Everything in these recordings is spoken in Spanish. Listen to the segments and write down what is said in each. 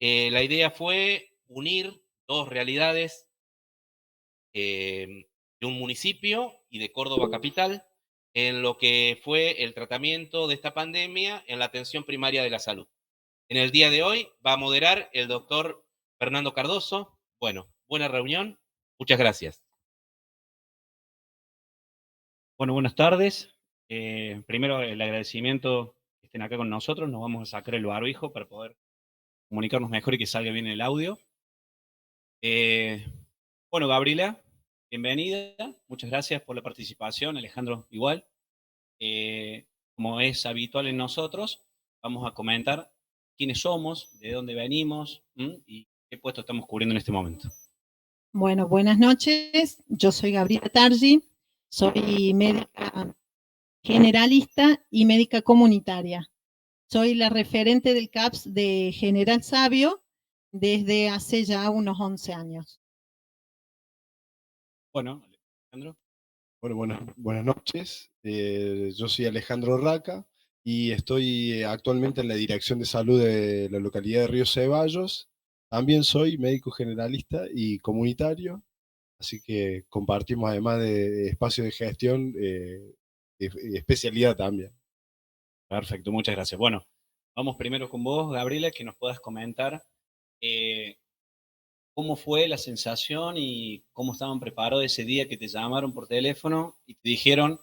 La idea fue unir dos realidades de un municipio y de Córdoba capital en lo que fue el tratamiento de esta pandemia en la atención primaria de la salud. En el día de hoy va a moderar el doctor Fernando Cardoso. Bueno, buena reunión. Muchas gracias. Bueno, buenas tardes. Primero el agradecimiento que estén acá con nosotros. Nos vamos a sacar el barbijo para poder comunicarnos mejor y que salga bien el audio. Bueno, Gabriela, bienvenida. Muchas gracias por la participación. Alejandro, igual. Como es habitual en nosotros, vamos a comentar quiénes somos, de dónde venimos y qué puesto estamos cubriendo en este momento. Bueno, buenas noches. Yo soy Gabriela Targi, soy médica generalista y médica comunitaria. Soy la referente del CAPS de General Sabio desde hace ya unos 11 años. Bueno, Alejandro. Bueno, buenas noches. Yo soy Alejandro Raca y estoy actualmente en la Dirección de Salud de la localidad de Río Ceballos. También soy médico generalista y comunitario, así que compartimos además de espacio de gestión, especialidad también. Perfecto, muchas gracias. Bueno, vamos primero con vos, Gabriela, que nos puedas comentar cómo fue la sensación y cómo estaban preparados ese día que te llamaron por teléfono y te dijeron,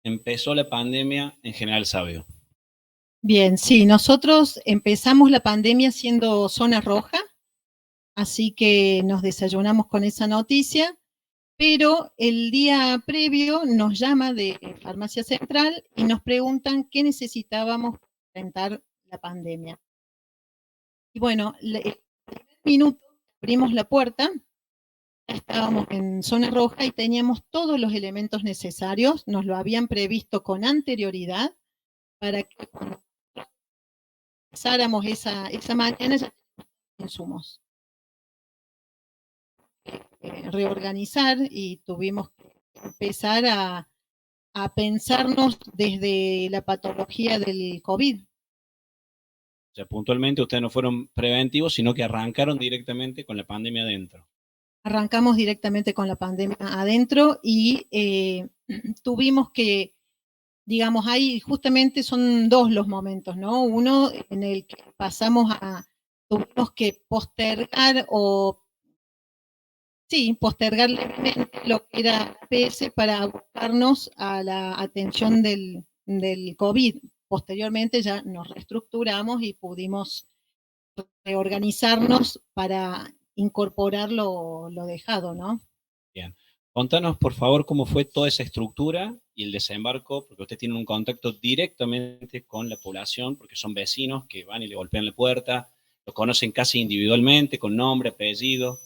empezó la pandemia en General Sabio. Bien, sí, nosotros empezamos la pandemia siendo zona roja, así que nos desayunamos con esa noticia, pero el día previo nos llama de Farmacia Central y nos preguntan qué necesitábamos para enfrentar la pandemia. Y bueno, el primer minuto abrimos la puerta, ya estábamos en zona roja y teníamos todos los elementos necesarios, nos lo habían previsto con anterioridad para que cuando empezáramos esa mañana ya teníamos insumos. Reorganizar y tuvimos que empezar a pensarnos desde la patología del COVID. O sea, puntualmente ustedes no fueron preventivos, sino que arrancaron directamente con la pandemia adentro. Arrancamos directamente con la pandemia adentro y tuvimos que, digamos, ahí justamente son dos los momentos, ¿no? Uno en el que tuvimos que postergar postergar levemente lo que era PS para abocarnos a la atención del COVID. Posteriormente ya nos reestructuramos y pudimos reorganizarnos para incorporar lo dejado, ¿no? Bien. Contanos, por favor, cómo fue toda esa estructura y el desembarco, porque ustedes tienen un contacto directamente con la población, porque son vecinos que van y le golpean la puerta, lo conocen casi individualmente, con nombre, apellido.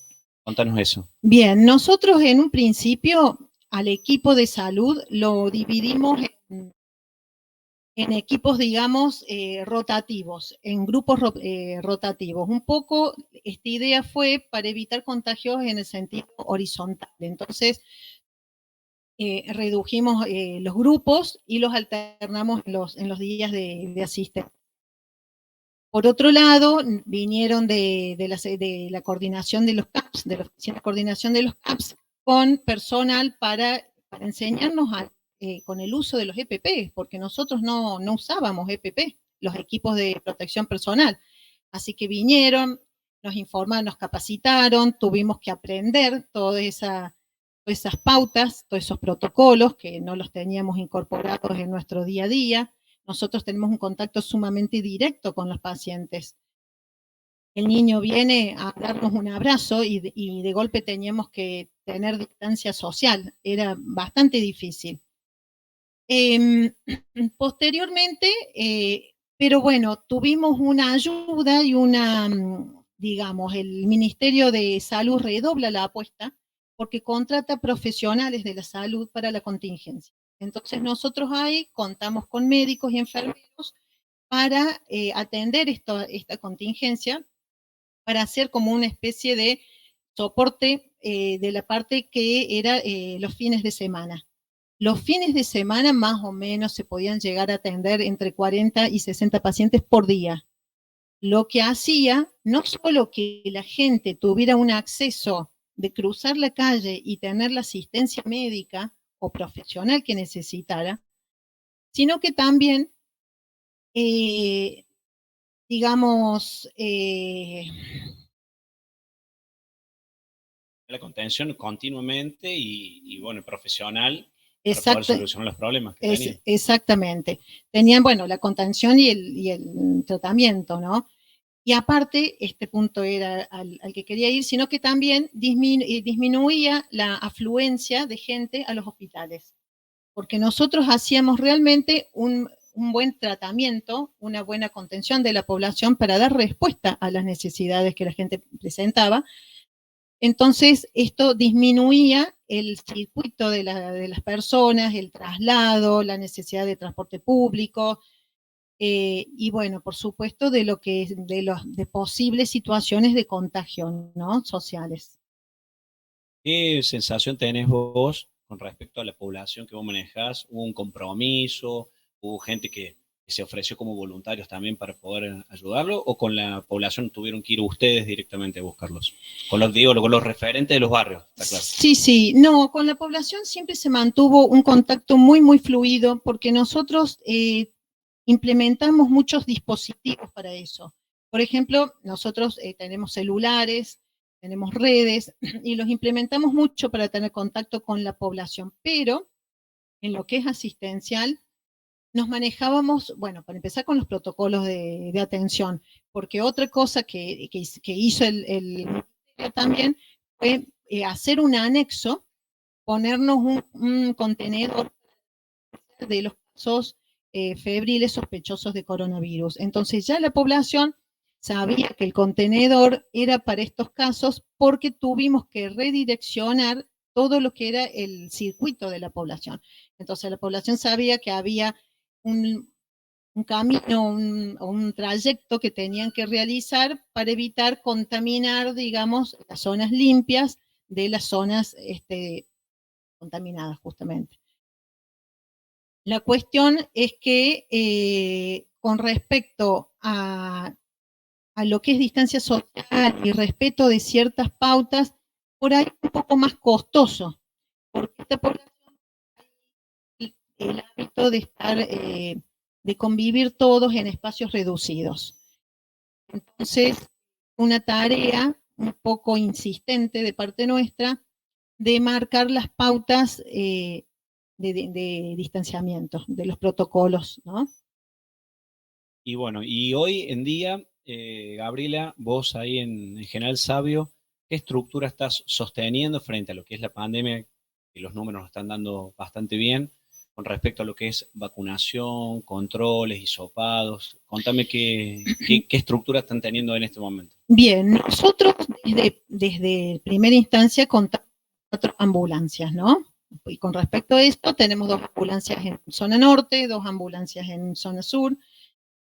Contanos eso. Bien, nosotros en un principio al equipo de salud lo dividimos en equipos, digamos, rotativos, en grupos rotativos. Un poco esta idea fue para evitar contagios en el sentido horizontal. Entonces, redujimos los grupos y los alternamos en los días de asistencia. Por otro lado, vinieron de la coordinación de los CAPS, de la Oficina de Coordinación de los CAPS, con personal para enseñarnos con el uso de los EPP, porque nosotros no usábamos EPP, los equipos de protección personal. Así que vinieron, nos informaron, nos capacitaron, tuvimos que aprender todas esas pautas, todos esos protocolos que no los teníamos incorporados en nuestro día a día. Nosotros tenemos un contacto sumamente directo con los pacientes. El niño viene a darnos un abrazo y de golpe teníamos que tener distancia social. Era bastante difícil. Posteriormente, pero bueno, tuvimos una ayuda y digamos, el Ministerio de Salud redobla la apuesta porque contrata profesionales de la salud para la contingencia. Entonces nosotros ahí contamos con médicos y enfermeros para atender esta contingencia, para hacer como una especie de soporte de la parte que era los fines de semana. Los fines de semana más o menos se podían llegar a atender entre 40 y 60 pacientes por día, lo que hacía no solo que la gente tuviera un acceso de cruzar la calle y tener la asistencia médica o profesional que necesitara, sino que también, digamos, La contención continuamente y bueno, profesional para poder exacto, solucionar los problemas que tenían. exactamente. Tenían, bueno, la contención y el tratamiento, ¿no? Y aparte, este punto era al que quería ir, sino que también disminuía la afluencia de gente a los hospitales, porque nosotros hacíamos realmente un buen tratamiento, una buena contención de la población para dar respuesta a las necesidades que la gente presentaba. Entonces, esto disminuía el circuito de las personas, el traslado, la necesidad de transporte público, y bueno, por supuesto, de posibles situaciones de contagio, ¿no? Sociales. ¿Qué sensación tenés vos con respecto a la población que vos manejás? ¿Hubo un compromiso? ¿Hubo gente que se ofreció como voluntarios también para poder ayudarlo? ¿O con la población tuvieron que ir ustedes directamente a buscarlos? Con los referentes de los barrios, está claro. Sí, sí, no, con la población siempre se mantuvo un contacto muy, muy fluido porque nosotros implementamos muchos dispositivos para eso. Por ejemplo, nosotros tenemos celulares, tenemos redes y los implementamos mucho para tener contacto con la población, pero en lo que es asistencial nos manejábamos, bueno, para empezar con los protocolos de atención, porque otra cosa que hizo el también fue hacer un anexo, ponernos un contenedor de los casos febriles sospechosos de coronavirus. Entonces ya la población sabía que el contenedor era para estos casos porque tuvimos que redireccionar todo lo que era el circuito de la población. Entonces la población sabía que había un camino, un trayecto que tenían que realizar para evitar contaminar, digamos, las zonas limpias de las zonas contaminadas justamente. La cuestión es que con respecto a lo que es distancia social y respeto de ciertas pautas, por ahí es un poco más costoso, porque esta población el hábito de estar, de convivir todos en espacios reducidos. Entonces, una tarea un poco insistente de parte nuestra de marcar las pautas de distanciamiento, de los protocolos, ¿no? Y bueno, y hoy en día, Gabriela, vos ahí en General Sabio, ¿qué estructura estás sosteniendo frente a lo que es la pandemia? Que los números nos están dando bastante bien con respecto a lo que es vacunación, controles, hisopados. Contame qué estructura están teniendo en este momento. Bien, nosotros desde primera instancia contamos con 4 ambulancias, ¿no? Y con respecto a esto, tenemos 2 ambulancias en zona norte, 2 ambulancias en zona sur.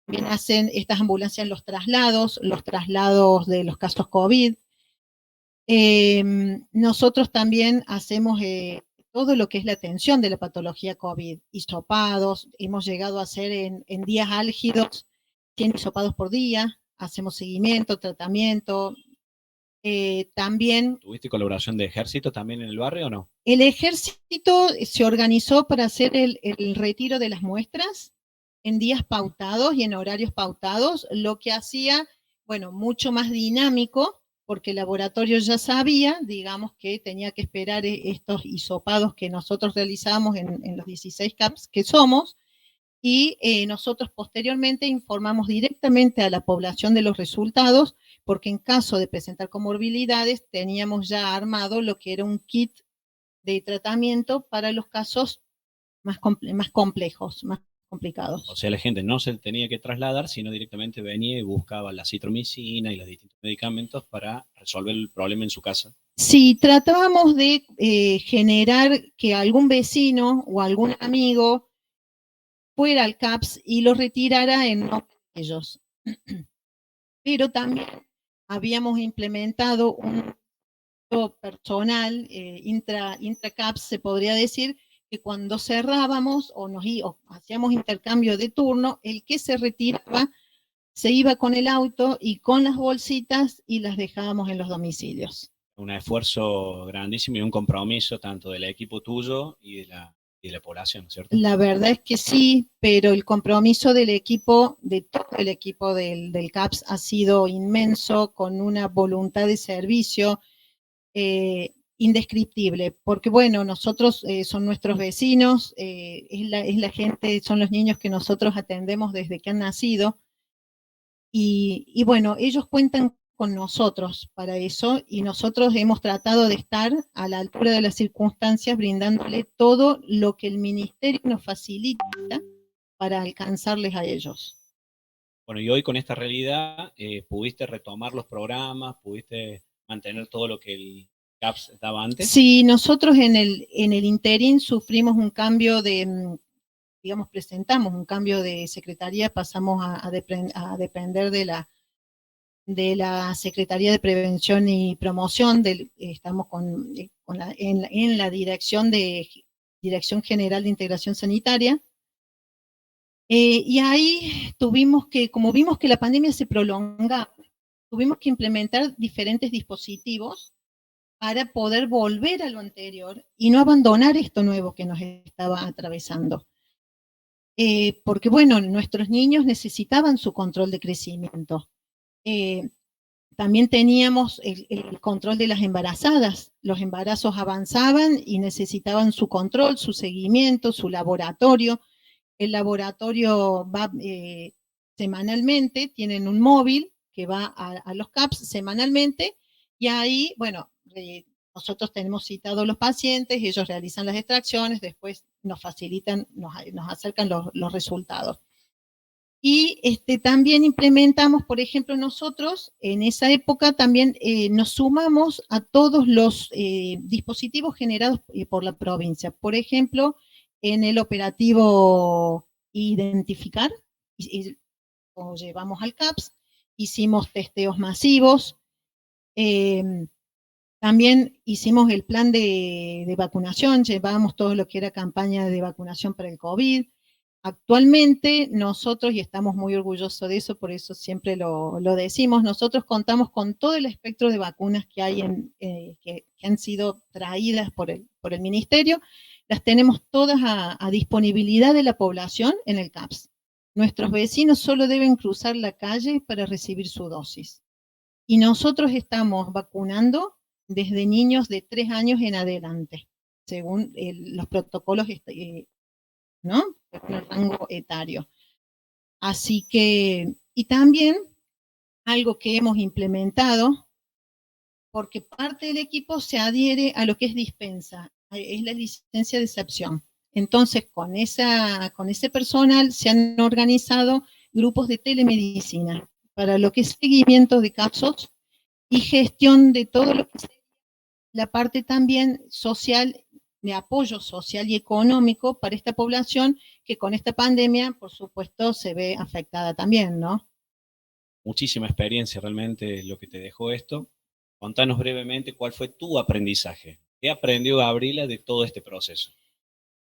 También hacen estas ambulancias los traslados de los casos COVID. Nosotros también hacemos todo lo que es la atención de la patología COVID, hisopados, hemos llegado a hacer en días álgidos 100 hisopados por día, hacemos seguimiento, tratamiento. También ¿Tuviste colaboración de ejército también en el barrio o no? el ejército se organizó para hacer el retiro de las muestras en días pautados y en horarios pautados, lo que hacía, bueno, mucho más dinámico, porque el laboratorio ya sabía, digamos, que tenía que esperar estos hisopados que nosotros realizamos en los 16 CAPS que somos, y nosotros posteriormente informamos directamente a la población de los resultados, porque en caso de presentar comorbilidades teníamos ya armado lo que era un kit de tratamiento para los casos más complejos, más complicados. O sea, la gente no se tenía que trasladar, sino directamente venía y buscaba la citromicina y los distintos medicamentos para resolver el problema en su casa. Sí, tratábamos de generar que algún vecino o algún amigo fuera al CAPS y lo retirara en nombre de ellos. Pero también habíamos implementado un personal, intra-CAPS, se podría decir, que cuando cerrábamos o hacíamos intercambio de turno, el que se retiraba se iba con el auto y con las bolsitas y las dejábamos en los domicilios. Un esfuerzo grandísimo y un compromiso tanto del equipo tuyo y de la población, ¿cierto? La verdad es que sí, pero el compromiso del equipo, de todo el equipo del CAPS ha sido inmenso, con una voluntad de servicio indescriptible, porque bueno, nosotros son nuestros vecinos, es la gente, son los niños que nosotros atendemos desde que han nacido, y bueno, ellos cuentan con nosotros para eso, y nosotros hemos tratado de estar a la altura de las circunstancias, brindándole todo lo que el ministerio nos facilita para alcanzarles a ellos. Bueno, y hoy con esta realidad, ¿pudiste retomar los programas? ¿Pudiste mantener todo lo que el CAPS daba antes? Sí, nosotros en el interín sufrimos un cambio de, digamos, presentamos un cambio de secretaría, pasamos a depender de la Secretaría de Prevención y Promoción, estamos en la Dirección General de Integración Sanitaria. Y ahí tuvimos que, como vimos que la pandemia se prolongaba, tuvimos que implementar diferentes dispositivos para poder volver a lo anterior y no abandonar esto nuevo que nos estaba atravesando. Porque bueno, nuestros niños necesitaban su control de crecimiento. También teníamos el control de las embarazadas. Los embarazos avanzaban y necesitaban su control, su seguimiento, su laboratorio. El laboratorio va semanalmente, tienen un móvil que va a los CAPS semanalmente, y ahí, bueno, nosotros tenemos citados los pacientes, ellos realizan las extracciones, después nos facilitan, nos acercan los resultados. Y también implementamos, por ejemplo, nosotros en esa época también nos sumamos a todos los dispositivos generados por la provincia. Por ejemplo, en el operativo Identificar, lo llevamos al CAPS, hicimos testeos masivos, también hicimos el plan de vacunación, llevamos todo lo que era campaña de vacunación para el COVID. Actualmente nosotros, y estamos muy orgullosos de eso, por eso siempre lo decimos, nosotros contamos con todo el espectro de vacunas que hay que han sido traídas por el ministerio, las tenemos todas a disponibilidad de la población en el CAPS. Nuestros vecinos solo deben cruzar la calle para recibir su dosis. Y nosotros estamos vacunando desde niños de 3 años en adelante, según los protocolos, ¿no? El rango etario. Así que, y también algo que hemos implementado, porque parte del equipo se adhiere a lo que es dispensa, es la licencia de excepción. Entonces, con ese personal se han organizado grupos de telemedicina para lo que es seguimiento de casos y gestión de todo lo que es la parte también social, de apoyo social y económico para esta población que con esta pandemia, por supuesto, se ve afectada también, ¿no? Muchísima experiencia realmente lo que te dejó esto. Contanos brevemente cuál fue tu aprendizaje. ¿Qué aprendió Gabriela de todo este proceso?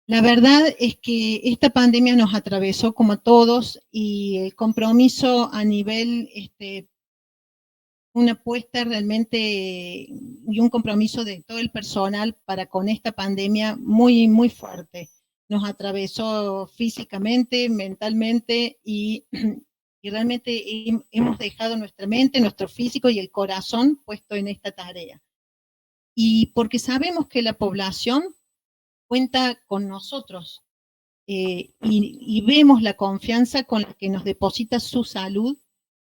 La verdad es que esta pandemia nos atravesó como a todos, y el compromiso a nivel, una apuesta realmente y un compromiso de todo el personal para con esta pandemia muy, muy fuerte. Nos atravesó físicamente, mentalmente, y realmente hemos dejado nuestra mente, nuestro físico y el corazón puesto en esta tarea. Y porque sabemos que la población cuenta con nosotros, y vemos la confianza con la que nos deposita su salud,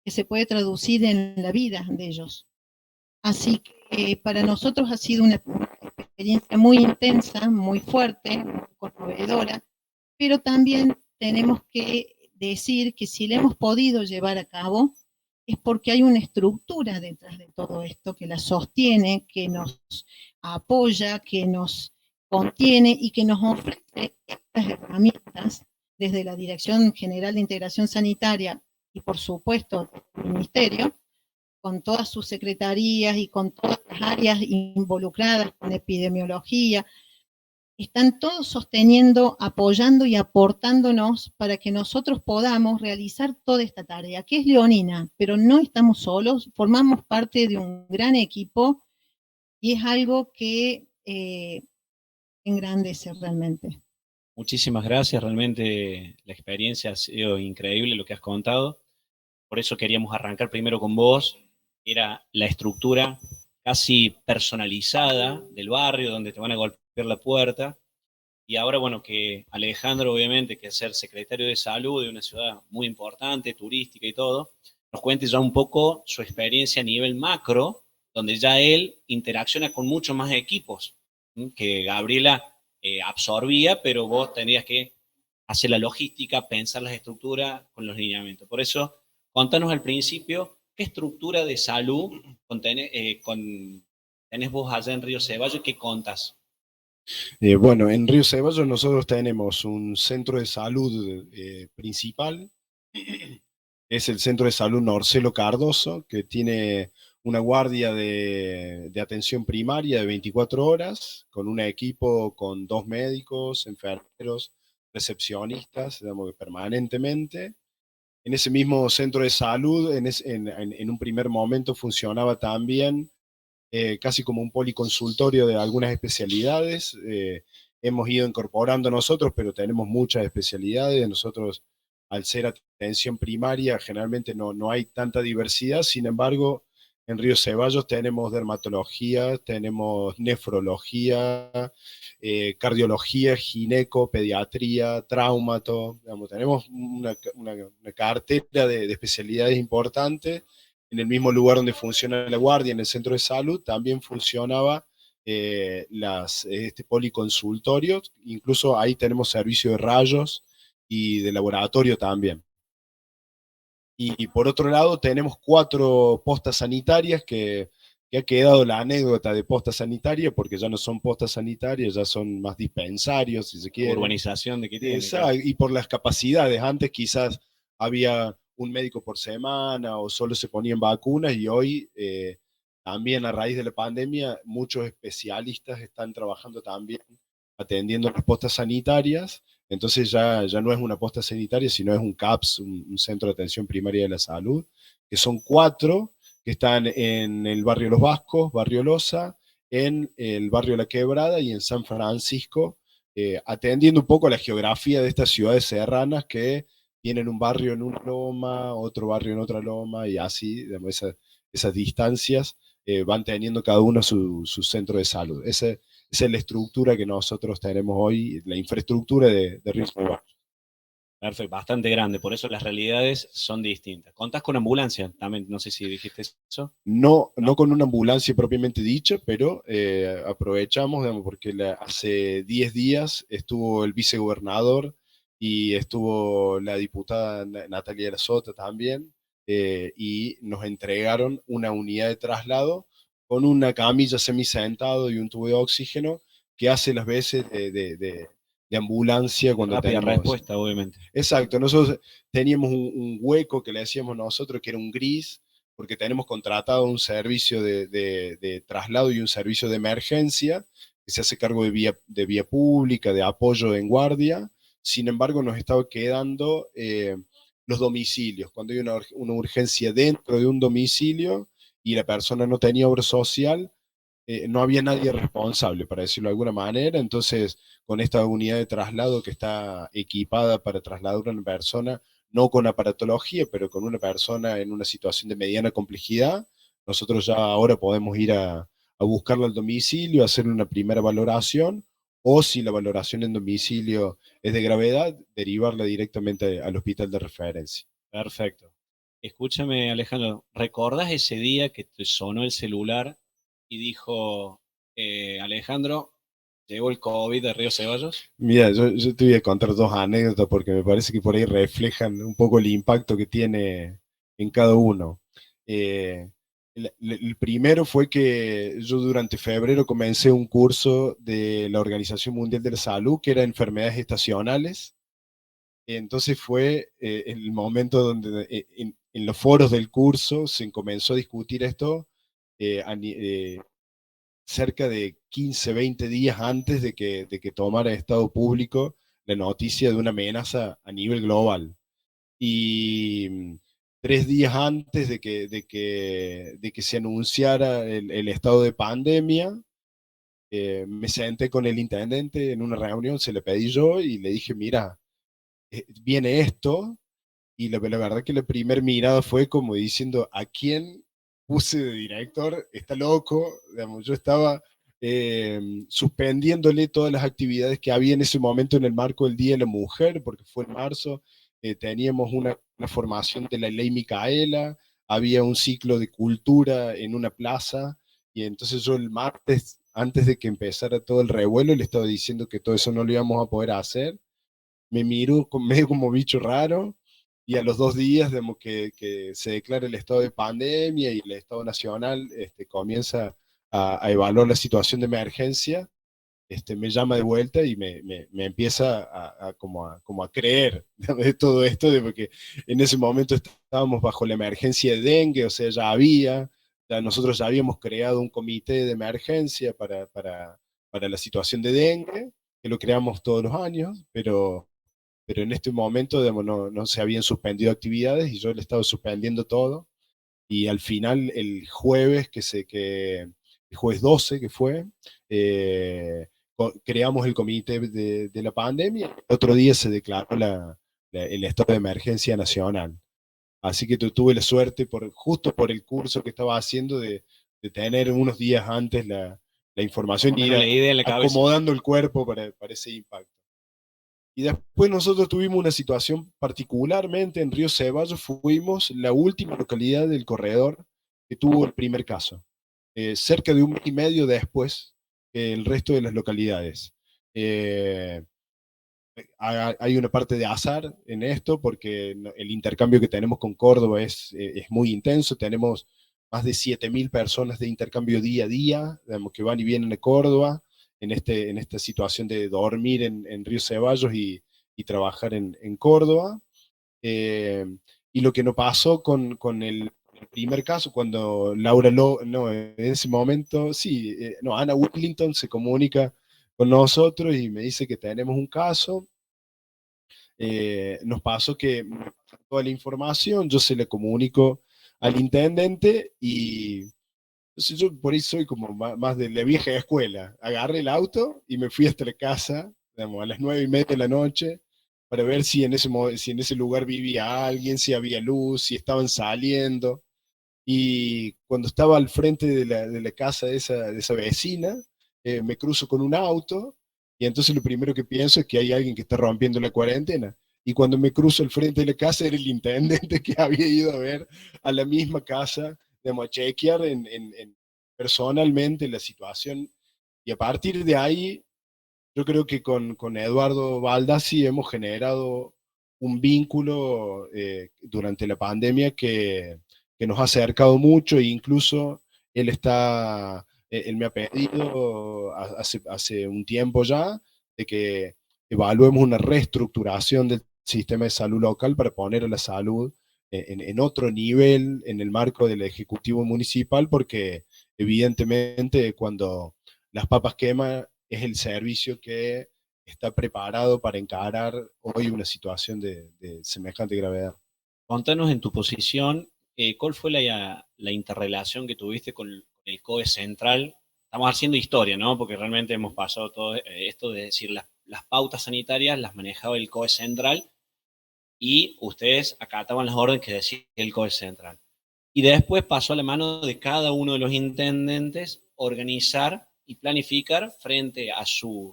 que se puede traducir en la vida de ellos. Así que para nosotros ha sido una experiencia muy intensa, muy fuerte, muy conmovedora, pero también tenemos que decir que si la hemos podido llevar a cabo es porque hay una estructura detrás de todo esto que la sostiene, que nos apoya, que nos contiene y que nos ofrece estas herramientas desde la Dirección General de Integración Sanitaria y por supuesto el Ministerio, con todas sus secretarías y con todas las áreas involucradas con epidemiología, están todos sosteniendo, apoyando y aportándonos para que nosotros podamos realizar toda esta tarea, que es leonina, pero no estamos solos, formamos parte de un gran equipo y es algo que engrandece realmente. Muchísimas gracias, realmente la experiencia ha sido increíble lo que has contado. Por eso queríamos arrancar primero con vos. Era la estructura casi personalizada del barrio, donde te van a golpear la puerta. Y ahora, bueno, que Alejandro, obviamente, que es ser secretario de salud de una ciudad muy importante, turística y todo, nos cuente ya un poco su experiencia a nivel macro, donde ya él interacciona con muchos más equipos, que Gabriela absorbía, pero vos tenías que hacer la logística, pensar las estructuras con los lineamientos. Por eso, contanos al principio, ¿qué estructura de salud tenés vos allá en Río Ceballos y qué contas? Bueno, en Río Ceballos nosotros tenemos un centro de salud principal, es el Centro de Salud Norcelo Cardoso, que tiene una guardia de atención primaria de 24 horas, con un equipo con 2 médicos, enfermeros, recepcionistas, digamos, permanentemente. En ese mismo centro de salud, en un primer momento funcionaba también casi como un policonsultorio de algunas especialidades. Hemos ido incorporando nosotros, pero tenemos muchas especialidades. Nosotros, al ser atención primaria, generalmente no hay tanta diversidad. Sin embargo, en Río Ceballos tenemos dermatología, tenemos nefrología, cardiología, gineco, pediatría, traumato. Digamos, tenemos una cartera de especialidades importantes. En el mismo lugar donde funciona la guardia, en el centro de salud, también funcionaba policonsultorios. Incluso ahí tenemos servicio de rayos y de laboratorio también. Y por otro lado, tenemos 4 postas sanitarias que ha quedado la anécdota de posta sanitaria, porque ya no son postas sanitarias, ya son más dispensarios, si se quiere. Urbanización de qué tiene. Exacto, y por las capacidades. Antes quizás había un médico por semana o solo se ponían vacunas, y hoy también a raíz de la pandemia muchos especialistas están trabajando también atendiendo las postas sanitarias. Entonces ya no es una posta sanitaria, sino es un CAPS, un Centro de Atención Primaria de la Salud, que son 4 que están en el barrio Los Vascos, barrio Loza, en el barrio La Quebrada y en San Francisco, atendiendo un poco a la geografía de estas ciudades serranas que tienen un barrio en una loma, otro barrio en otra loma, y así, digamos, esas distancias van teniendo cada uno su centro de salud. Esa es la estructura que nosotros tenemos hoy, la infraestructura de Río Ceballos. Perfecto, bastante grande, por eso las realidades son distintas. ¿Contás con ambulancia? También, no sé si dijiste eso. No con una ambulancia propiamente dicha, pero aprovechamos, digamos, porque hace 10 días estuvo el vicegobernador y estuvo la diputada Natalia de la Sota también, y nos entregaron una unidad de traslado con una camilla semisentado y un tubo de oxígeno que hace las veces de ambulancia cuando Rápida tenemos... respuesta, obviamente. Exacto, nosotros teníamos un hueco que le decíamos nosotros, que era un gris, porque tenemos contratado un servicio de traslado y un servicio de emergencia que se hace cargo de vía pública, de apoyo en guardia. Sin embargo, nos estaba quedando los domicilios. Cuando hay una urgencia dentro de un domicilio y la persona no tenía obra social, no había nadie responsable, para decirlo de alguna manera. Entonces, con esta unidad de traslado que está equipada para trasladar a una persona, no con aparatología, pero con una persona en una situación de mediana complejidad, nosotros ya ahora podemos ir a buscarla al domicilio, hacerle una primera valoración, o si la valoración en domicilio es de gravedad, derivarla directamente al hospital de referencia. Perfecto. Escúchame, Alejandro, ¿recordás ese día que te sonó el celular y dijo, Alejandro, llegó el COVID de Río Ceballos? Mira, yo te voy a contar 2 anécdotas porque me parece que por ahí reflejan un poco el impacto que tiene en cada uno. El primero fue que yo durante febrero comencé un curso de la Organización Mundial de la Salud, que era enfermedades estacionales. Entonces fue el momento donde en los foros del curso se comenzó a discutir esto, cerca de 15, 20 días antes de que tomara estado público la noticia de una amenaza a nivel global. Y 3 días antes de que se anunciara el estado de pandemia, me senté con el intendente en una reunión, se le pedí yo y le dije, mira, viene esto, y la verdad que la primera mirada fue como diciendo, ¿a quién puse de director? Está loco, digamos, yo estaba suspendiéndole todas las actividades que había en ese momento en el marco del Día de la Mujer, porque fue en marzo, teníamos una formación de la ley Micaela, había un ciclo de cultura en una plaza, y entonces yo el martes, antes de que empezara todo el revuelo, le estaba diciendo que todo eso no lo íbamos a poder hacer. Me miró medio como bicho raro, y a los 2 días, digamos, que se declara el estado de pandemia y el estado nacional comienza a evaluar la situación de emergencia, me llama de vuelta y me empieza como a creer de todo esto, de porque en ese momento estábamos bajo la emergencia de dengue, o sea, ya nosotros ya habíamos creado un comité de emergencia para la situación de dengue, que lo creamos todos los años, pero en este momento, digamos, no se habían suspendido actividades y yo le estaba suspendiendo todo. Y al final, el jueves 12 que fue, creamos el comité de la pandemia. El otro día se declaró el estado de emergencia nacional. Así que tuve la suerte, justo por el curso que estaba haciendo, de tener unos días antes la información y ir la idea en la cabeza. acomodando el cuerpo para ese impacto. Y después nosotros tuvimos una situación particularmente en Río Ceballos, fuimos la última localidad del corredor que tuvo el primer caso, cerca de un mes y medio después que el resto de las localidades. Eh, Hay una parte de azar en esto, porque el intercambio que tenemos con Córdoba es muy intenso, tenemos más de 7.000 personas de intercambio día a día, digamos, que van y vienen a Córdoba, en esta situación de dormir en Río Ceballos y trabajar en Córdoba. Eh, y lo que nos pasó con el primer caso, cuando no, en ese momento, sí, no, Ana Whittington se comunica con nosotros y me dice que tenemos un caso. Nos pasó que toda la información yo se la comunico al intendente, y entonces yo por ahí soy como más de la vieja escuela. Agarré el auto y me fui hasta la casa, digamos, a las 9:30 de la noche, para ver si si en ese lugar vivía alguien, si había luz, si estaban saliendo. Y cuando estaba al frente de la casa de esa vecina, me cruzo con un auto, y entonces lo primero que pienso es que hay alguien que está rompiendo la cuarentena. Y cuando me cruzo al frente de la casa, era el intendente que había ido a ver a la misma casa, de chequear personalmente la situación. Y a partir de ahí, yo creo que con Eduardo Baldassi hemos generado un vínculo durante la pandemia que nos ha acercado mucho, e incluso él me ha pedido hace un tiempo ya de que evaluemos una reestructuración del sistema de salud local para poner a la salud en otro nivel en el marco del Ejecutivo Municipal, porque evidentemente cuando las papas queman es el servicio que está preparado para encarar hoy una situación de semejante gravedad. Contanos en tu posición, ¿cuál fue la interrelación que tuviste con el COE central? Estamos haciendo historia, ¿no? Porque realmente hemos pasado todo esto de decir las pautas sanitarias las manejaba el COE central y ustedes acataban las órdenes que decía el COE central. Y después pasó a la mano de cada uno de los intendentes organizar y planificar frente a su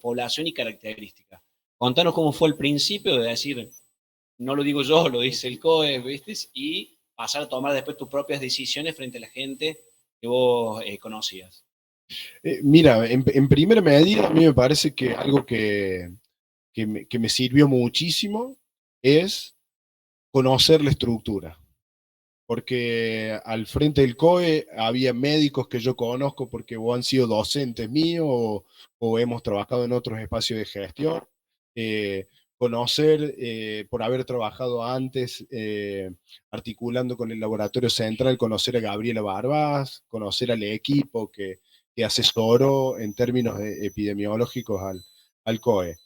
población y características. Contanos cómo fue el principio de decir, no lo digo yo, lo dice el COE, ¿viste? Y pasar a tomar después tus propias decisiones frente a la gente que vos conocías. Mira, en primera medida, a mí me parece que algo que me sirvió muchísimo es conocer la estructura. Porque al frente del COE había médicos que yo conozco porque o han sido docentes míos o hemos trabajado en otros espacios de gestión. Conocer, por haber trabajado antes articulando con el laboratorio central, conocer a Gabriela Barbás, conocer al equipo que asesoró en términos epidemiológicos al COE.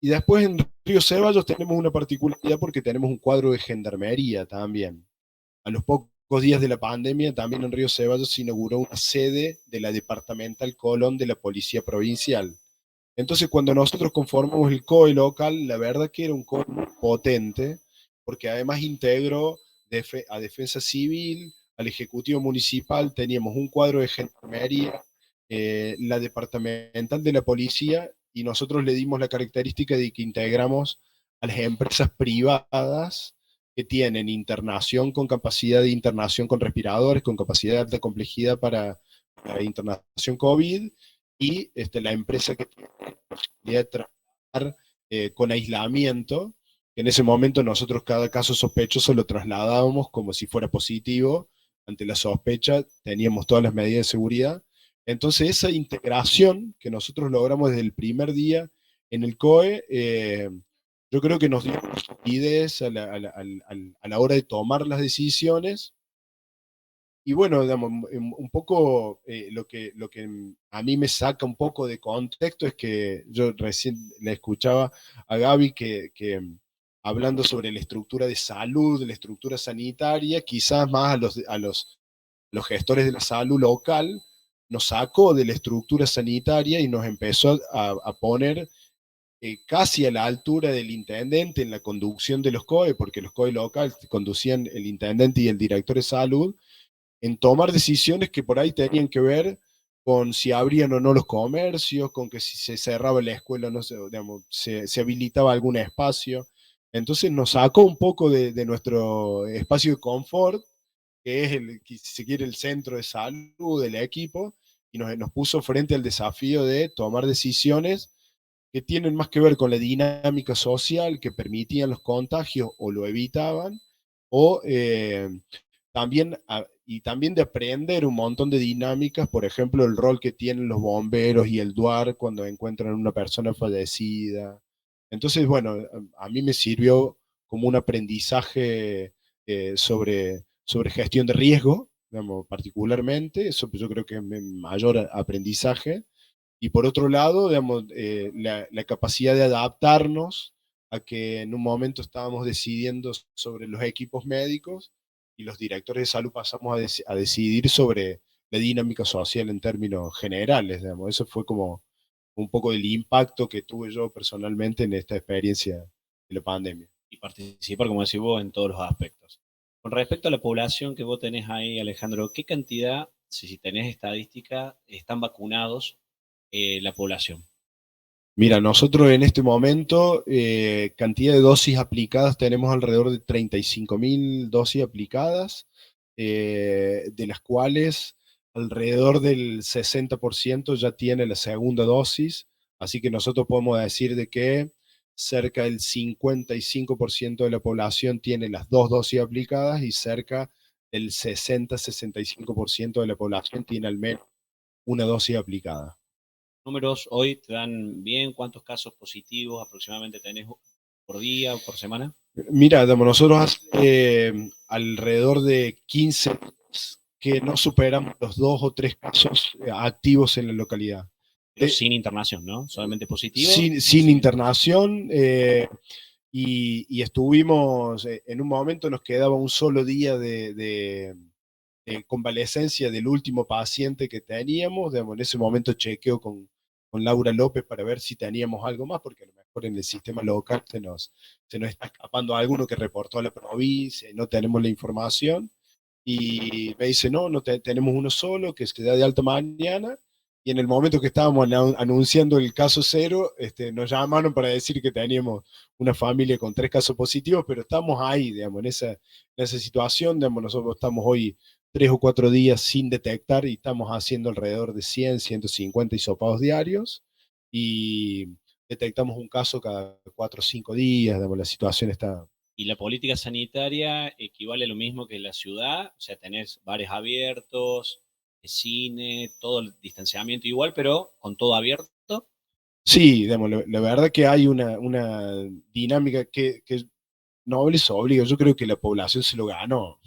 Y después en Río Ceballos tenemos una particularidad porque tenemos un cuadro de gendarmería también. A los pocos días de la pandemia, también en Río Ceballos se inauguró una sede de la Departamental Colón de la Policía Provincial. Entonces, cuando nosotros conformamos el COE local, la verdad que era un COE muy potente, porque además integró a Defensa Civil, al Ejecutivo Municipal, teníamos un cuadro de gendarmería, la departamental de la policía, y nosotros le dimos la característica de que integramos a las empresas privadas que tienen internación con capacidad de internación con respiradores, con capacidad de alta complejidad para internación COVID, y la empresa que tiene la posibilidad de trabajar con aislamiento, que en ese momento nosotros cada caso sospechoso lo trasladábamos como si fuera positivo. Ante la sospecha teníamos todas las medidas de seguridad. Entonces esa integración que nosotros logramos desde el primer día en el COE, yo creo que nos dio solidez a la hora de tomar las decisiones. Y bueno, digamos, un poco lo que a mí me saca un poco de contexto es que yo recién le escuchaba a Gaby que hablando sobre la estructura de salud, la estructura sanitaria, quizás más los gestores de la salud local, nos sacó de la estructura sanitaria y nos empezó a poner casi a la altura del intendente en la conducción de los COE, porque los COE locales conducían el intendente y el director de salud, en tomar decisiones que por ahí tenían que ver con si abrían o no los comercios, con que si se cerraba la escuela, no sé, digamos, se habilitaba algún espacio. Entonces nos sacó un poco de nuestro espacio de confort, que es, si se quiere, el centro de salud del equipo, y nos puso frente al desafío de tomar decisiones que tienen más que ver con la dinámica social, que permitían los contagios o lo evitaban, o también, y también de aprender un montón de dinámicas, por ejemplo, el rol que tienen los bomberos y el DUAR cuando encuentran a una persona fallecida. Entonces, bueno, a mí me sirvió como un aprendizaje sobre gestión de riesgo, digamos, particularmente, eso yo creo que es mi mayor aprendizaje. Y por otro lado, digamos, la capacidad de adaptarnos a que en un momento estábamos decidiendo sobre los equipos médicos y los directores de salud pasamos a decidir sobre la dinámica social en términos generales, digamos. Eso fue como un poco el impacto que tuve yo personalmente en esta experiencia de la pandemia. Y participar, como decís vos, en todos los aspectos. Con respecto a la población que vos tenés ahí, Alejandro, ¿qué cantidad, si tenés estadística, están vacunados la población? Mira, nosotros en este momento, cantidad de dosis aplicadas, tenemos alrededor de 35.000 dosis aplicadas, de las cuales alrededor del 60% ya tiene la segunda dosis, así que nosotros podemos decir de que cerca del 55% de la población tiene las dos dosis aplicadas y cerca del 60-65% de la población tiene al menos una dosis aplicada. ¿Números hoy te dan bien? ¿Cuántos casos positivos aproximadamente tenés por día o por semana? Mira, nosotros alrededor de 15 que no superamos los 2 o 3 casos activos en la localidad. Pero sin internación, ¿no? Solamente positivo. Sin internación, y estuvimos, en un momento nos quedaba un solo día de convalecencia del último paciente que teníamos. En ese momento chequeo con Laura López para ver si teníamos algo más, porque a lo mejor en el sistema local se nos está escapando alguno que reportó a la provincia y no tenemos la información. Y me dice, no tenemos uno solo que se da de alta mañana. Y en el momento que estábamos anunciando el caso cero, nos llamaron para decir que teníamos una familia con 3 casos positivos, pero estamos ahí, digamos, en esa situación. Digamos, nosotros estamos hoy 3 o 4 días sin detectar y estamos haciendo alrededor de 100, 150 hisopados diarios y detectamos un caso cada 4 o 5 días. Digamos, la situación está... ¿Y la política sanitaria equivale a lo mismo que la ciudad? O sea, tenés bares abiertos, cine, todo el distanciamiento igual, pero con todo abierto. Sí, digamos, la verdad que hay una dinámica que no les obliga. Yo creo que la población se lo ganó,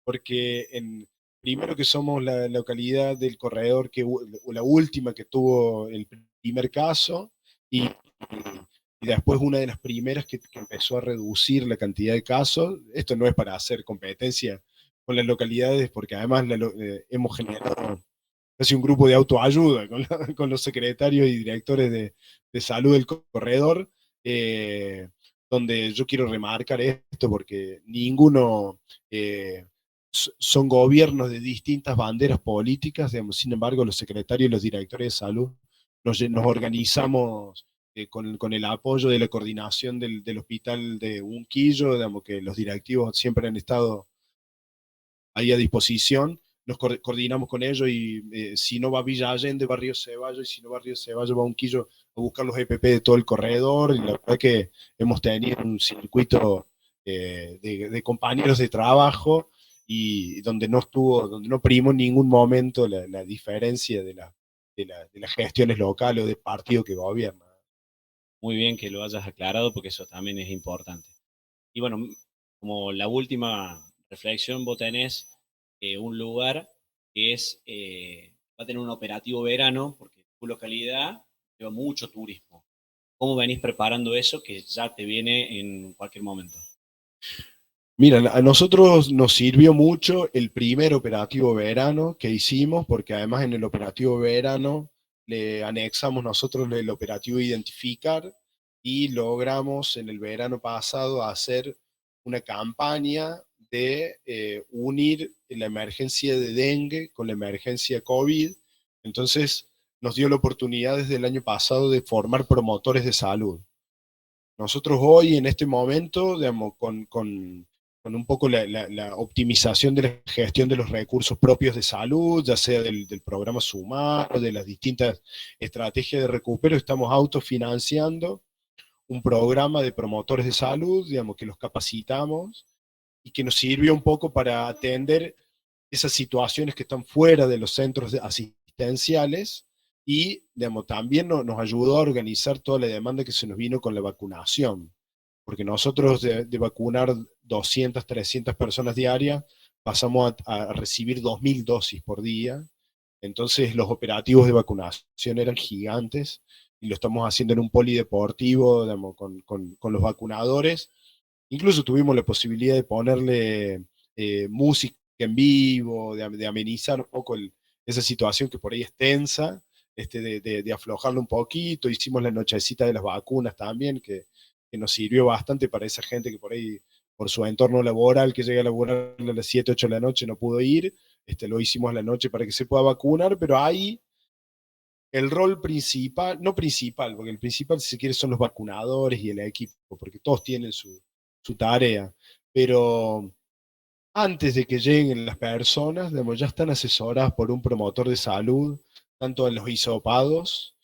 porque primero que somos la localidad del corredor, la última que tuvo el primer caso, y después una de las primeras que empezó a reducir la cantidad de casos. Esto no es para hacer competencia con las localidades, porque además hemos generado casi un grupo de autoayuda con los secretarios y directores de salud del corredor, donde yo quiero remarcar esto porque ninguno, son gobiernos de distintas banderas políticas, digamos. Sin embargo, los secretarios y los directores de salud nos organizamos con el apoyo de la coordinación del hospital de Unquillo, digamos, que los directivos siempre han estado ahí a disposición. Nos coordinamos con ellos y si no va Villa Allende, va Río Ceballos, y si no va Río Ceballos, va Unquillo a buscar los EPP de todo el corredor. Y la verdad que hemos tenido un circuito de compañeros de trabajo, y donde no primó en ningún momento la diferencia de las gestiones locales o del partido que gobierna. Muy bien que lo hayas aclarado porque eso también es importante. Y bueno, como la última reflexión, vos tenés un lugar que va a tener un operativo verano, porque tu localidad lleva mucho turismo. ¿Cómo venís preparando eso que ya te viene en cualquier momento? Mira, a nosotros nos sirvió mucho el primer operativo verano que hicimos, porque además en el operativo verano le anexamos nosotros el operativo Identificar, y logramos en el verano pasado hacer una campaña de unir la emergencia de dengue con la emergencia COVID. Entonces nos dio la oportunidad desde el año pasado de formar promotores de salud. Nosotros hoy, en este momento, digamos, con un poco la optimización de la gestión de los recursos propios de salud, ya sea del programa Sumar, de las distintas estrategias de recupero, estamos autofinanciando un programa de promotores de salud, digamos, que los capacitamos y que nos sirvió un poco para atender esas situaciones que están fuera de los centros asistenciales, y, digamos, también nos ayudó a organizar toda la demanda que se nos vino con la vacunación, porque nosotros de vacunar 200, 300 personas diarias, pasamos a recibir 2.000 dosis por día. Entonces los operativos de vacunación eran gigantes, y lo estamos haciendo en un polideportivo, digamos, con los vacunadores. Incluso tuvimos la posibilidad de ponerle música en vivo, de amenizar un poco esa situación que por ahí es tensa, de aflojarlo un poquito. Hicimos la nochecita de las vacunas también, que nos sirvió bastante para esa gente que por ahí, por su entorno laboral, que llega a laborar a las 7, 8 de la noche, no pudo ir. Lo hicimos a la noche para que se pueda vacunar, pero ahí el rol principal, no principal, porque el principal, si se quiere, son los vacunadores y el equipo, porque todos tienen su tarea, pero antes de que lleguen las personas, digamos, ya están asesoradas por un promotor de salud, tanto en los hisopados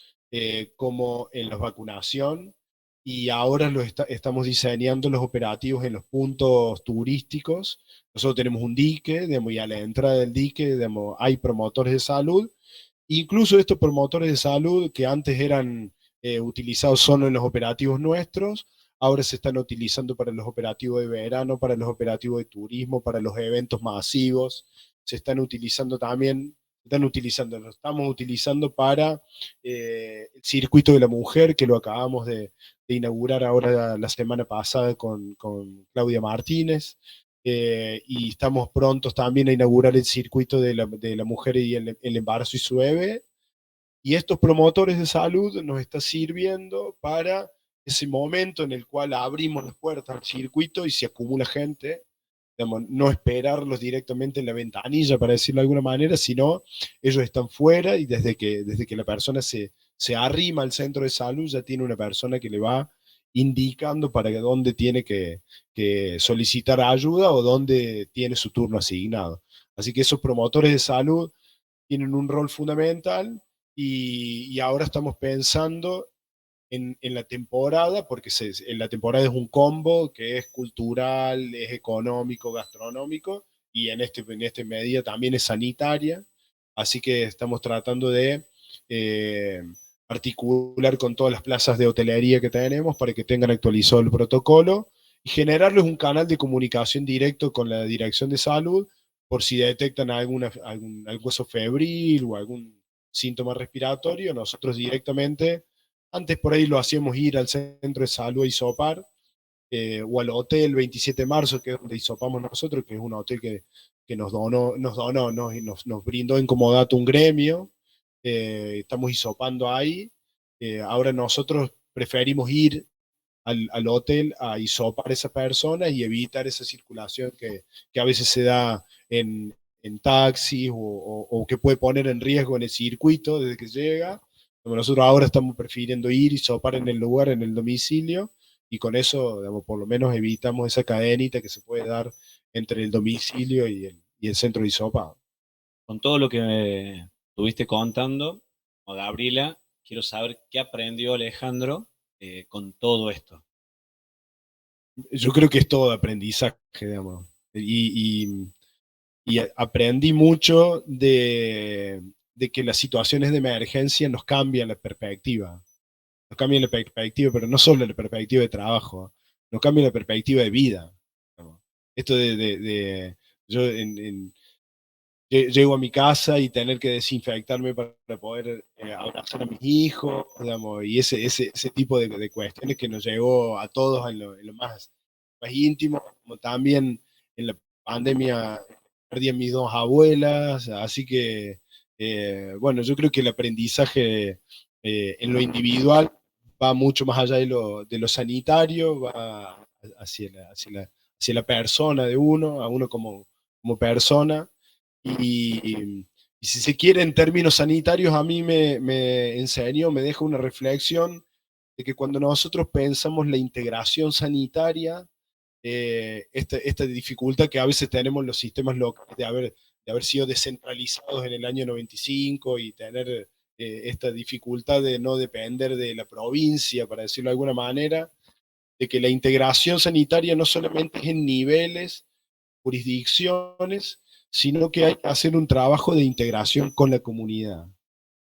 como en la vacunación, y ahora estamos diseñando los operativos en los puntos turísticos. Nosotros tenemos un dique, digamos, y a la entrada del dique, digamos, hay promotores de salud. Incluso estos promotores de salud, que antes eran utilizados solo en los operativos nuestros, ahora se están utilizando para los operativos de verano, para los operativos de turismo, para los eventos masivos. Se están utilizando también, lo estamos utilizando para el circuito de la mujer, que lo acabamos de inaugurar ahora la semana pasada con Claudia Martínez. Y estamos prontos también a inaugurar el circuito de la mujer y el embarazo y su bebé. Y estos promotores de salud nos están sirviendo para ese momento en el cual abrimos las puertas al circuito y se acumula gente, digamos, no esperarlos directamente en la ventanilla, para decirlo de alguna manera, sino ellos están fuera, y desde que la persona se arrima al centro de salud, ya tiene una persona que le va indicando para dónde tiene que solicitar ayuda o dónde tiene su turno asignado. Así que esos promotores de salud tienen un rol fundamental, y ahora estamos pensando en la temporada, porque en la temporada es un combo que es cultural, es económico, gastronómico, y en este medida también es sanitaria. Así que estamos tratando de articular con todas las plazas de hotelería que tenemos para que tengan actualizado el protocolo, y generarles un canal de comunicación directo con la Dirección de Salud por si detectan algún caso febril o algún síntoma respiratorio, nosotros directamente, antes por ahí lo hacíamos ir al centro de salud a hisopar, o al hotel 27 de marzo, que es donde hisopamos nosotros, que es un hotel que nos brindó en comodato un gremio, estamos hisopando ahí. Ahora nosotros preferimos ir al hotel a hisopar a esa persona y evitar esa circulación que a veces se da en taxis o que puede poner en riesgo en el circuito desde que llega. Nosotros ahora estamos prefiriendo ir y hisopar en el lugar, en el domicilio, y con eso, digamos, por lo menos evitamos esa cadenita que se puede dar entre el domicilio y el centro de hisopado. Con todo lo que me estuviste contando, o Gabriela, quiero saber qué aprendió Alejandro con todo esto. Yo creo que es todo aprendizaje, digamos. Y aprendí mucho de que las situaciones de emergencia nos cambian la perspectiva. Nos cambian la perspectiva, pero no solo la perspectiva de trabajo, nos cambian la perspectiva de vida. ¿No? Esto yo llego a mi casa y tener que desinfectarme para poder abrazar a mis hijos, digamos, y ese tipo de cuestiones que nos llegó a todos en lo más íntimo, como también en la pandemia perdí a mis dos abuelas, así que, bueno, yo creo que el aprendizaje en lo individual va mucho más allá de lo sanitario, va hacia la persona de uno, a uno como persona. Y si se quiere, en términos sanitarios, a mí me enseñó, me deja una reflexión de que cuando nosotros pensamos la integración sanitaria, esta dificultad que a veces tenemos los sistemas locales de haber sido descentralizados en el año 95 y tener esta dificultad de no depender de la provincia, para decirlo de alguna manera, de que la integración sanitaria no solamente es en niveles, jurisdicciones, sino que hay que hacer un trabajo de integración con la comunidad.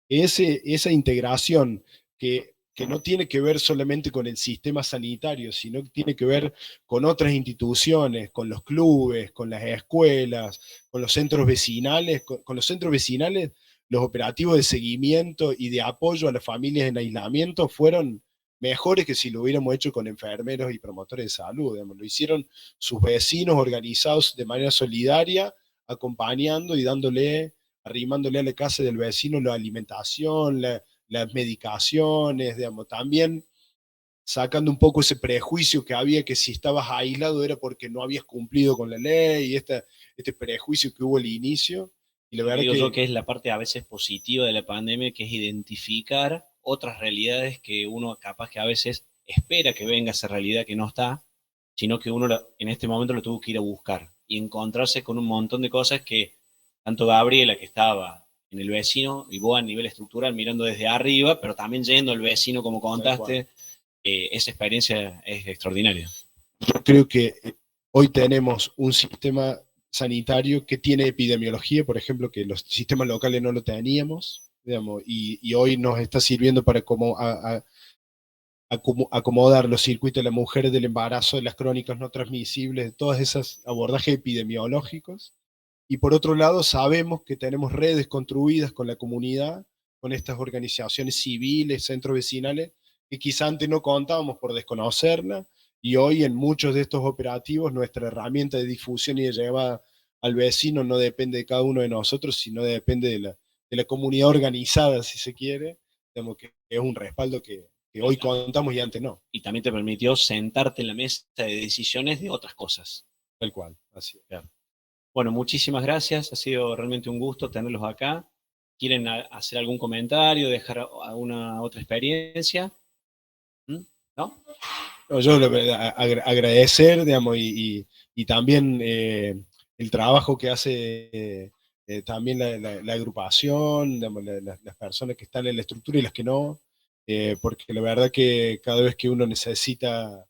Esa integración que no tiene que ver solamente con el sistema sanitario, sino que tiene que ver con otras instituciones, con los clubes, con las escuelas, con los centros vecinales. Con los centros vecinales, los operativos de seguimiento y de apoyo a las familias en aislamiento fueron mejores que si lo hubiéramos hecho con enfermeros y promotores de salud. Digamos. Lo hicieron sus vecinos organizados de manera solidaria, acompañando y arrimándole a la casa del vecino la alimentación, las medicaciones, digamos, también sacando un poco ese prejuicio que había que si estabas aislado era porque no habías cumplido con la ley, y este prejuicio que hubo al inicio. Y la verdad Digo yo que es la parte a veces positiva de la pandemia, que es identificar otras realidades que uno capaz que a veces espera que venga esa realidad que no está, sino que uno en este momento lo tuvo que ir a buscar y encontrarse con un montón de cosas que tanto Gabriela, que estaba en el vecino, y vos a nivel estructural mirando desde arriba, pero también yendo al vecino, como contaste, esa experiencia es extraordinaria. yo creo que hoy tenemos un sistema sanitario que tiene epidemiología, por ejemplo, que los sistemas locales no lo teníamos, digamos, y hoy nos está sirviendo para acomodar los circuitos de las mujeres del embarazo, de las crónicas no transmisibles, de todos esos abordajes epidemiológicos. Y por otro lado, sabemos que tenemos redes construidas con la comunidad, con estas organizaciones civiles, centros vecinales, que quizá antes no contábamos por desconocerla, y hoy en muchos de estos operativos nuestra herramienta de difusión y de llegada al vecino no depende de cada uno de nosotros, sino depende de la comunidad organizada, si se quiere, digamos que es un respaldo que hoy contamos y antes no. Y también te permitió sentarte en la mesa de decisiones de otras cosas. Tal cual, así es. Claro. Bueno, muchísimas gracias. Ha sido realmente un gusto tenerlos acá. ¿Quieren hacer algún comentario, dejar alguna otra experiencia? ¿No? Yo agradecer, digamos, y también el trabajo que hace también la agrupación, digamos, las personas que están en la estructura y las que no, porque la verdad que cada vez que uno necesita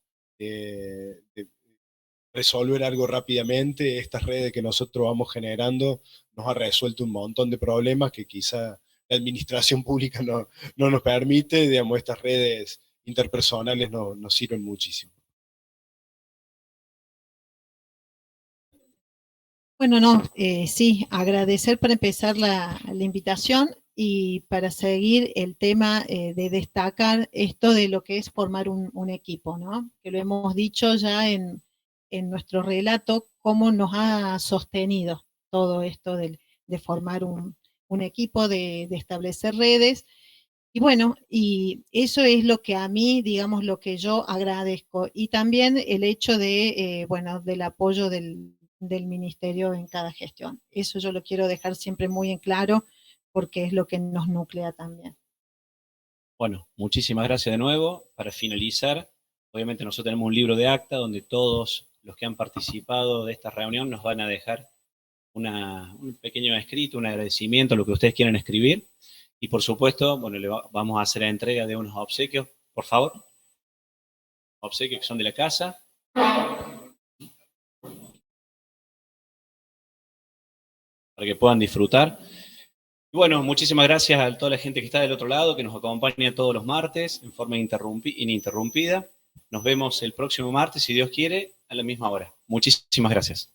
resolver algo rápidamente, estas redes que nosotros vamos generando nos ha resuelto un montón de problemas que quizá la administración pública no nos permite, digamos, estas redes interpersonales nos sirven muchísimo. Bueno, no, sí, agradecer para empezar la invitación y para seguir el tema de destacar esto de lo que es formar un equipo, ¿no? Que lo hemos dicho ya en nuestro relato, cómo nos ha sostenido todo esto de formar un equipo, de establecer redes. Y bueno, y eso es lo que a mí, digamos, lo que yo agradezco. Y también el hecho de, bueno, del apoyo del ministerio en cada gestión. Eso yo lo quiero dejar siempre muy en claro porque es lo que nos nuclea también. Bueno, muchísimas gracias de nuevo. Para finalizar, obviamente nosotros tenemos un libro de acta donde todos los que han participado de esta reunión nos van a dejar un pequeño escrito, un agradecimiento, lo que ustedes quieran escribir. Y por supuesto, bueno, vamos a hacer la entrega de unos obsequios, por favor. Obsequios que son de la casa. Para que puedan disfrutar. Y bueno, muchísimas gracias a toda la gente que está del otro lado, que nos acompaña todos los martes en forma ininterrumpida. Nos vemos el próximo martes, si Dios quiere, a la misma hora. Muchísimas gracias.